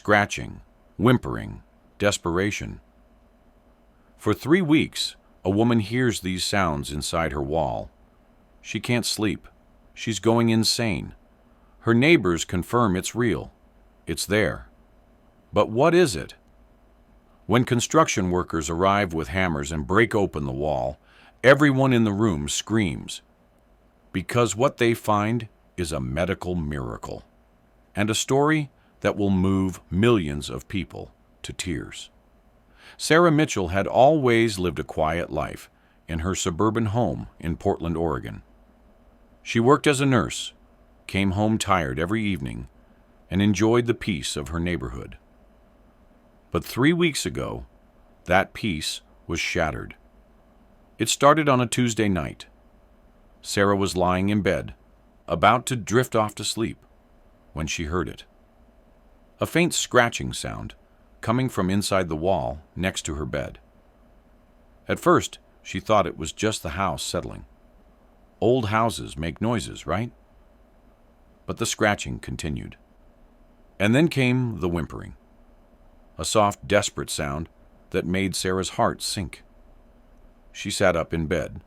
scratching, whimpering, desperation. For 3 weeks, a woman hears these sounds inside her wall. She can't sleep. She's going insane. Her neighbors confirm it's real. It's there. But what is it? When construction workers arrive with hammers and break open the wall, everyone in the room screams, because what they find is a medical miracle, and a story that will move millions of people to tears. Sarah Mitchell had always lived a quiet life in her suburban home in Portland, Oregon. She worked as a nurse, came home tired every evening, and enjoyed the peace of her neighborhood. But 3 weeks ago, that peace was shattered. It started on a Tuesday night. Sarah was lying in bed, about to drift off to sleep, when she heard it. A faint scratching sound coming from inside the wall next to her bed. At first, she thought it was just the house settling. Old houses make noises, right? But the scratching continued. And then came the whimpering, a soft, desperate sound that made Sarah's heart sink. She sat up in bed,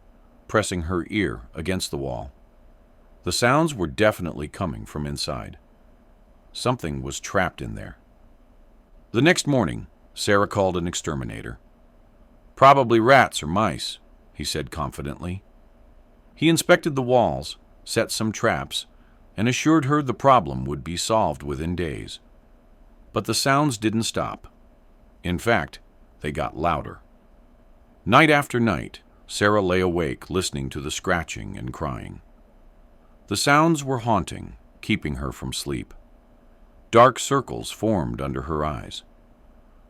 pressing her ear against the wall. The sounds were definitely coming from inside. Something was trapped in there. The next morning, Sarah called an exterminator. "Probably rats or mice," he said confidently. He inspected the walls, set some traps, and assured her the problem would be solved within days. But the sounds didn't stop. In fact, they got louder. Night after night, Sarah lay awake listening to the scratching and crying. The sounds were haunting, keeping her from sleep. Dark circles formed under her eyes.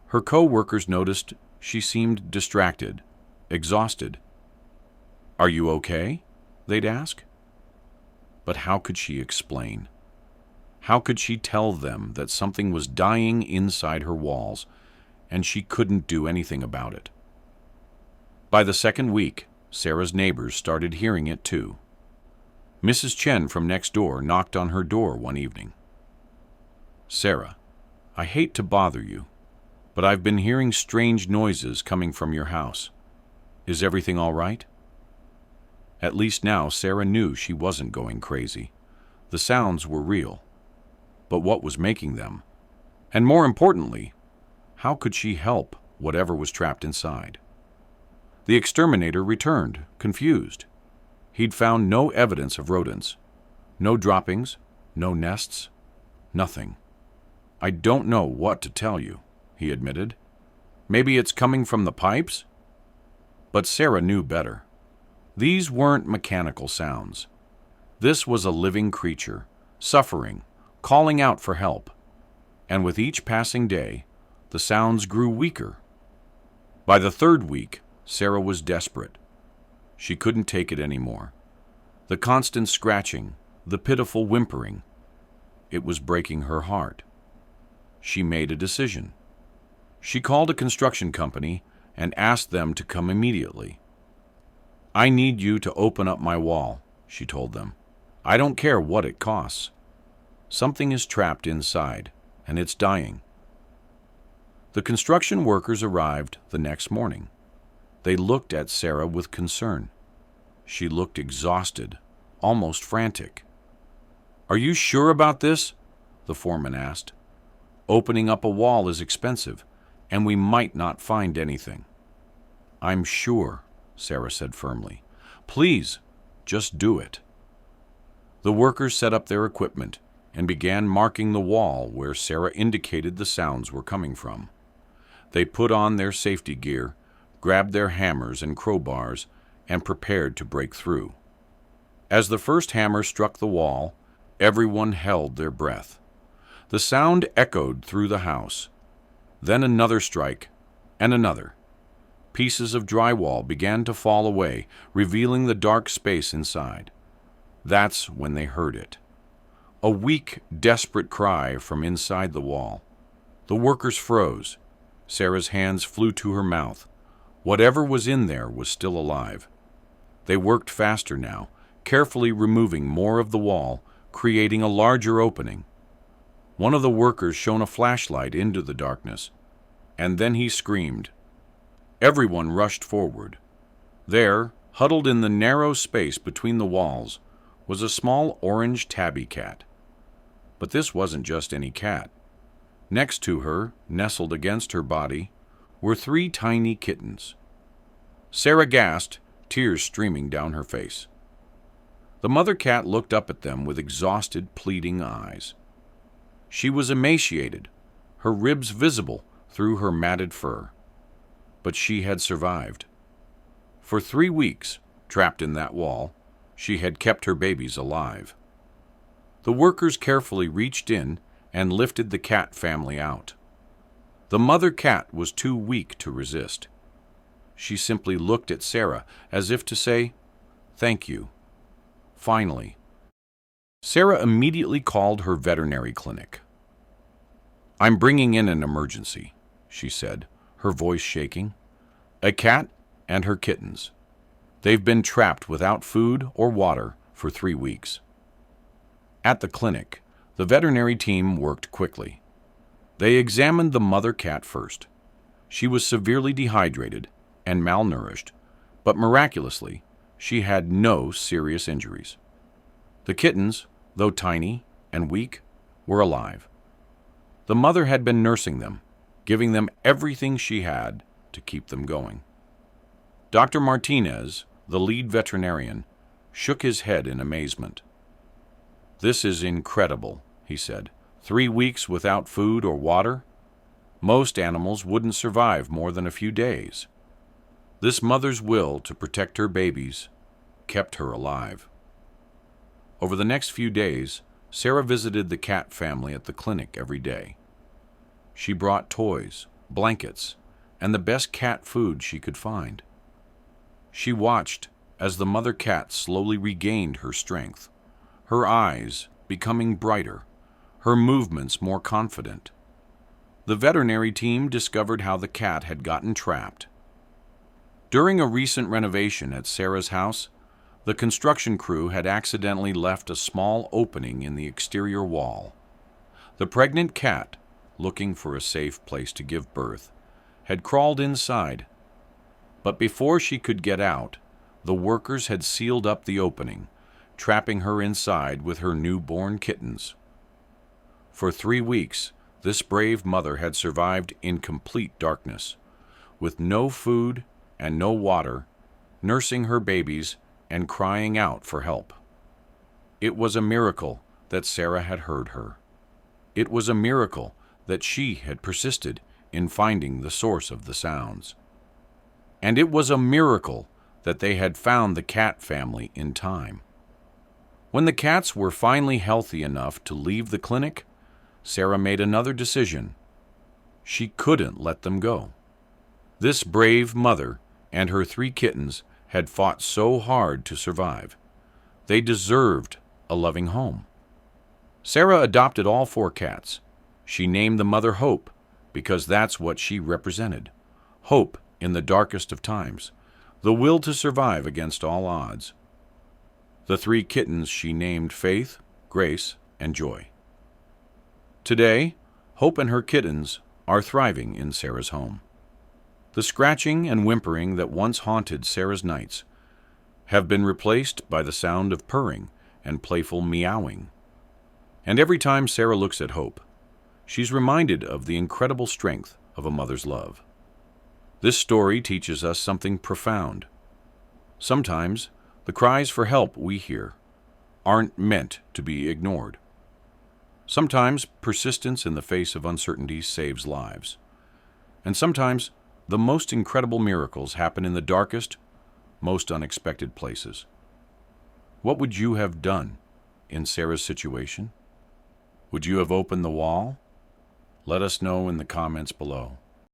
Her co-workers noticed she seemed distracted, exhausted. "Are you okay?" they'd ask. But how could she explain? How could she tell them that something was dying inside her walls, and she couldn't do anything about it? By the second week, Sarah's neighbors started hearing it too. Mrs. Chen from next door knocked on her door one evening. "Sarah, I hate to bother you, but I've been hearing strange noises coming from your house. Is everything all right?" At least now Sarah knew she wasn't going crazy. The sounds were real. But what was making them? And more importantly, how could she help whatever was trapped inside? The exterminator returned, confused. He'd found no evidence of rodents. No droppings, no nests, nothing. "I don't know what to tell you," he admitted. "Maybe it's coming from the pipes?" But Sarah knew better. These weren't mechanical sounds. This was a living creature, suffering, calling out for help. And with each passing day, the sounds grew weaker. By the third week, Sarah was desperate. She couldn't take it anymore. The constant scratching, the pitiful whimpering, it was breaking her heart. She made a decision. She called a construction company and asked them to come immediately. "I need you to open up my wall," she told them. "I don't care what it costs. Something is trapped inside, and it's dying." The construction workers arrived the next morning. They looked at Sarah with concern. She looked exhausted, almost frantic. "Are you sure about this?" the foreman asked. "Opening up a wall is expensive, and we might not find anything." "I'm sure," Sarah said firmly. "Please, just do it." The workers set up their equipment and began marking the wall where Sarah indicated the sounds were coming from. They put on their safety gear, grabbed their hammers and crowbars, and prepared to break through. As the first hammer struck the wall, everyone held their breath. The sound echoed through the house. Then another strike, and another. Pieces of drywall began to fall away, revealing the dark space inside. That's when they heard it. A weak, desperate cry from inside the wall. The workers froze. Sarah's hands flew to her mouth. Whatever was in there was still alive. They worked faster now, carefully removing more of the wall, creating a larger opening. One of the workers shone a flashlight into the darkness, and then he screamed. Everyone rushed forward. There, huddled in the narrow space between the walls, was a small orange tabby cat. But this wasn't just any cat. Next to her, nestled against her body, were 3 tiny kittens. Sarah gasped, tears streaming down her face. The mother cat looked up at them with exhausted, pleading eyes. She was emaciated, her ribs visible through her matted fur. But she had survived. For 3 weeks, trapped in that wall, she had kept her babies alive. The workers carefully reached in and lifted the cat family out. The mother cat was too weak to resist. She simply looked at Sarah as if to say, "Thank you." Finally, Sarah immediately called her veterinary clinic. "I'm bringing in an emergency," she said, her voice shaking. "A cat and her kittens. They've been trapped without food or water for 3 weeks." At the clinic, the veterinary team worked quickly. They examined the mother cat first. She was severely dehydrated and malnourished, but miraculously, she had no serious injuries. The kittens, though tiny and weak, were alive. The mother had been nursing them, giving them everything she had to keep them going. Dr. Martinez, the lead veterinarian, shook his head in amazement. "This is incredible," he said. 3 weeks without food or water? Most animals wouldn't survive more than a few days. This mother's will to protect her babies kept her alive. Over the next few days, Sarah visited the cat family at the clinic every day. She brought toys, blankets, and the best cat food she could find. She watched as the mother cat slowly regained her strength, her eyes becoming brighter, her movements more confident. The veterinary team discovered how the cat had gotten trapped. During a recent renovation at Sarah's house, the construction crew had accidentally left a small opening in the exterior wall. The pregnant cat, looking for a safe place to give birth, had crawled inside. But before she could get out, the workers had sealed up the opening, trapping her inside with her newborn kittens. For 3 weeks, this brave mother had survived in complete darkness, with no food and no water, nursing her babies and crying out for help. It was a miracle that Sarah had heard her. It was a miracle that she had persisted in finding the source of the sounds. And it was a miracle that they had found the cat family in time. When the cats were finally healthy enough to leave the clinic, Sarah made another decision. She couldn't let them go. This brave mother and her 3 kittens had fought so hard to survive. They deserved a loving home. Sarah adopted all 4 cats. She named the mother Hope because that's what she represented. Hope in the darkest of times, the will to survive against all odds. The 3 kittens she named Faith, Grace, and Joy. Today, Hope and her kittens are thriving in Sarah's home. The scratching and whimpering that once haunted Sarah's nights have been replaced by the sound of purring and playful meowing. And every time Sarah looks at Hope, she's reminded of the incredible strength of a mother's love. This story teaches us something profound. Sometimes the cries for help we hear aren't meant to be ignored. Sometimes persistence in the face of uncertainty saves lives. And sometimes the most incredible miracles happen in the darkest, most unexpected places. What would you have done in Sarah's situation? Would you have opened the wall? Let us know in the comments below.